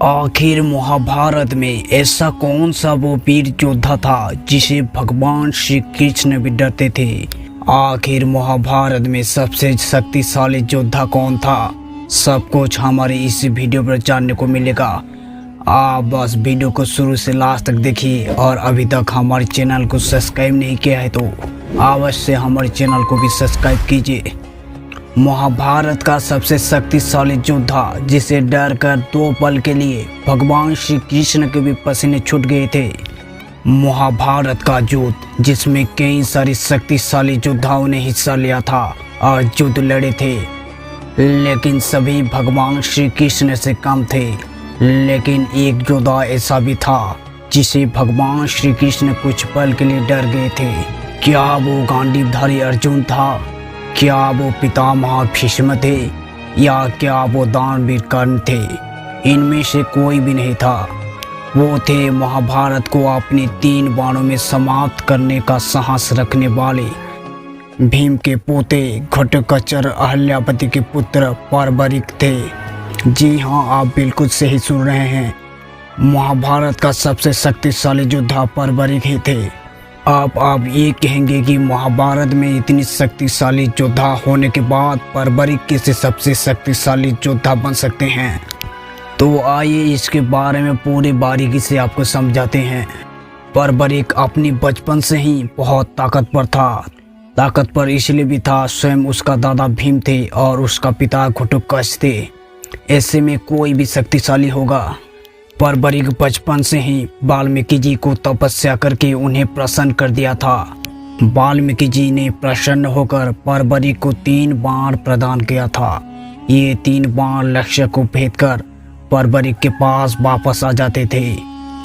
आखिर महाभारत में ऐसा कौन सा वो वीर योद्धा था जिसे भगवान श्री कृष्ण भी डरते थे। आखिर महाभारत में सबसे शक्तिशाली योद्धा कौन था, सब कुछ हमारे इस वीडियो पर जानने को मिलेगा। आप बस वीडियो को शुरू से लास्ट तक देखिए और अभी तक हमारे चैनल को सब्सक्राइब नहीं किया है तो अवश्य हमारे चैनल को भी सब्सक्राइब कीजिए। महाभारत का सबसे शक्तिशाली योद्धा जिसे डर कर 2 पल के लिए भगवान श्री कृष्ण के भी पसीने छूट गए थे। महाभारत का युद्ध जिसमें कई सारे शक्तिशाली योद्धाओं ने हिस्सा लिया था और युद्ध लड़े थे, लेकिन सभी भगवान श्री कृष्ण से कम थे। लेकिन एक योद्धा ऐसा भी था जिसे भगवान श्री कृष्ण कुछ पल के लिए डर गए थे। क्या वो गांडीवधारी अर्जुन था? क्या वो पितामह भीष्म थे? या क्या वो दानवीर कर्ण थे? इनमें से कोई भी नहीं था। वो थे महाभारत को अपनी 3 बाणों में समाप्त करने का साहस रखने वाले भीम के पोते घटोत्कच अहल्यापति के पुत्र परबरिक थे। जी हाँ, आप बिल्कुल सही सुन रहे हैं। महाभारत का सबसे शक्तिशाली योद्धा परबरिक ही थे। अब आप ये कहेंगे कि महाभारत में इतनी शक्तिशाली योद्धा होने के बाद परबरिक कैसे सबसे शक्तिशाली योद्धा बन सकते हैं। तो आइए इसके बारे में पूरी बारीकी से आपको समझाते हैं। परबरिक अपनी बचपन से ही बहुत ताकतवर था। ताकतवर इसलिए भी था, स्वयं उसका दादा भीम थे और उसका पिता घटोत्कच थे। ऐसे में कोई भी शक्तिशाली होगा। परबरिक बचपन से ही वाल्मीकि जी को तपस्या करके उन्हें प्रसन्न कर दिया था। वाल्मीकि जी ने प्रसन्न होकर परबरिक को 3 बाण प्रदान किया था। ये 3 बाण लक्ष्य को भेद कर परबरिक के पास वापस आ जाते थे।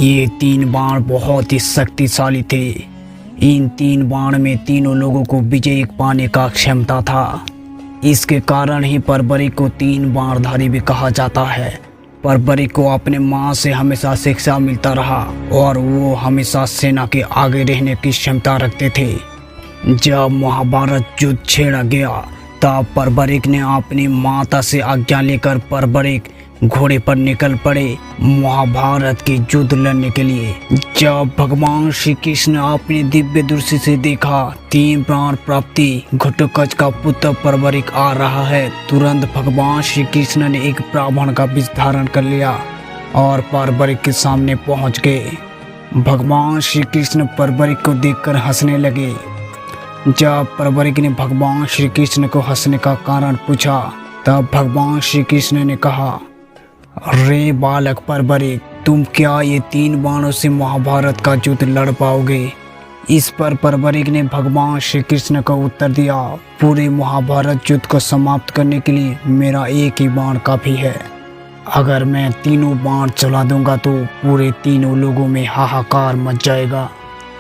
ये 3 बाण बहुत ही शक्तिशाली थे। इन 3 बाण में तीनों लोगों को विजय पाने का क्षमता था। इसके कारण ही परबरिक को 3 बाणधारी भी कहा जाता है। परबरिक को अपने माँ से हमेशा शिक्षा मिलता रहा और वो हमेशा सेना के आगे रहने की क्षमता रखते थे। जब महाभारत युद्ध छेड़ा गया तब परबरिक ने अपनी माता से आज्ञा लेकर परबरिक घोड़े पर निकल पड़े महाभारत के युद्ध लड़ने के लिए। जब भगवान श्री कृष्ण अपनी दिव्य दृष्टि से देखा 3 प्राण प्राप्ति घटोत्कच का पुत्र परबरिक आ रहा है, तुरंत भगवान श्री कृष्ण ने एक ब्राह्मण का वेश धारण कर लिया और परबरिक के सामने पहुंच गए। भगवान श्री कृष्ण परबरिक को देखकर हंसने लगे। जब परबरिक ने भगवान श्री कृष्ण को हंसने का कारण पूछा तब भगवान श्री कृष्ण ने कहा, रे बालक परबरिक, तुम क्या ये 3 बाणों से महाभारत का युद्ध लड़ पाओगे? इस पर परबरिक ने भगवान श्री कृष्ण को उत्तर दिया, पूरे महाभारत युद्ध को समाप्त करने के लिए मेरा एक ही बाण काफी है। अगर मैं 3 बाण चला दूंगा तो पूरे 3 लोगों में हाहाकार मच जाएगा।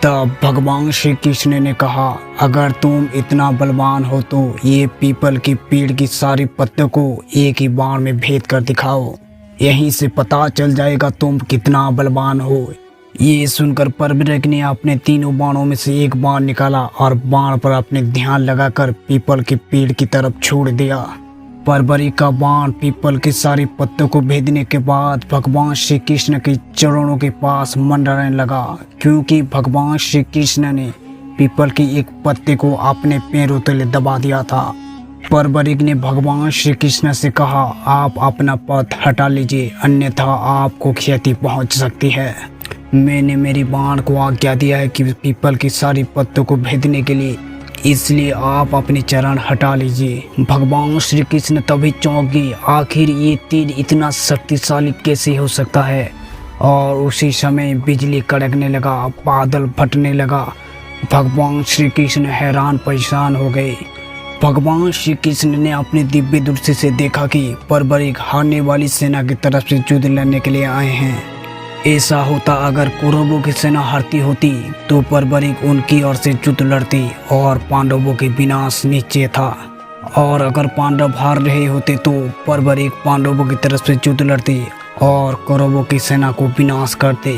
तब भगवान श्री कृष्ण ने कहा, अगर तुम इतना बलवान हो तो ये पीपल की पेड़ की सारी पत्तियों को एक ही बाण में भेद कर दिखाओ, यहीं से पता चल जाएगा तुम कितना बलवान हो। ये सुनकर परबरिक ने अपने 3 बाणों में से एक बाण निकाला और बाण पर अपने ध्यान लगाकर पीपल के पेड़ की तरफ छोड़ दिया। परबरिक का बाण पीपल की सारी पत्तियों को भेदने के बाद भगवान श्री कृष्ण के चरणों के पास मंडराने लगा, क्योंकि भगवान श्री कृष्ण ने पीपल की एक पत्ते को अपने पैरों तले दबा दिया था। परबरिक ने भगवान श्री कृष्ण से कहा, आप अपना पथ हटा लीजिए, अन्यथा आपको क्षति पहुंच सकती है। मैंने मेरी बाण को आज्ञा दिया है कि पीपल की सारी पत्तों को भेदने के लिए, इसलिए आप अपने चरण हटा लीजिए। भगवान श्री कृष्ण तभी चौंक गए, आखिर ये तीर इतना शक्तिशाली कैसे हो सकता है। और उसी समय बिजली कड़कने लगा, बादल फटने लगा। भगवान श्री कृष्ण हैरान परेशान हो गए। भगवान श्री कृष्ण ने अपनी दिव्य दृष्टि से देखा कि परबरिक हारने वाली सेना की तरफ से युद्ध लड़ने के लिए आए हैं। ऐसा होता अगर कौरवों की सेना हारती होती तो परबरिक उनकी ओर से युद्ध लड़ती और पांडवों के विनाश निश्चय था। और अगर पांडव हार रहे होते तो परबरिक पांडवों की तरफ से युद्ध लड़ते और कौरवों की सेना को विनाश करते।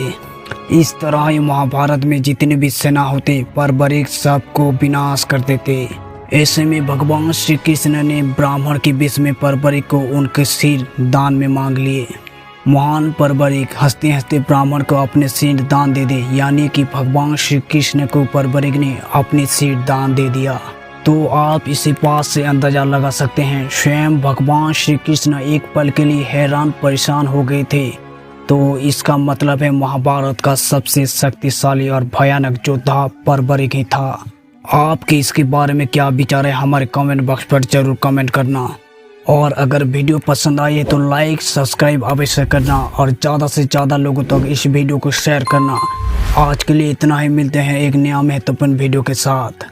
इस तरह ही महाभारत में जितने भी सेना होते परबरिक सबको विनाश कर देते। ऐसे में भगवान श्री कृष्ण ने ब्राह्मण के वेश में परबरिक को उनके सिर दान में मांग लिए। महान परवरिक हंसते हंसते ब्राह्मण को अपने सीट दान दे दे, यानी कि भगवान श्री कृष्ण को परवरिक ने अपनी सीट दान दे दिया। तो आप इसी बात से अंदाजा लगा सकते हैं, स्वयं भगवान श्री कृष्ण एक पल के लिए हैरान परेशान हो गए थे। तो इसका मतलब है महाभारत का सबसे शक्तिशाली और भयानक योद्धा परवरिक ही था। आपके इसके बारे में क्या विचार है, हमारे कमेंट बॉक्स पर जरूर कमेंट करना। और अगर वीडियो पसंद आई है तो लाइक सब्सक्राइब अवश्य करना और ज़्यादा से ज़्यादा लोगों तक इस वीडियो को शेयर करना। आज के लिए इतना ही, मिलते हैं एक नया महत्वपूर्ण वीडियो के साथ।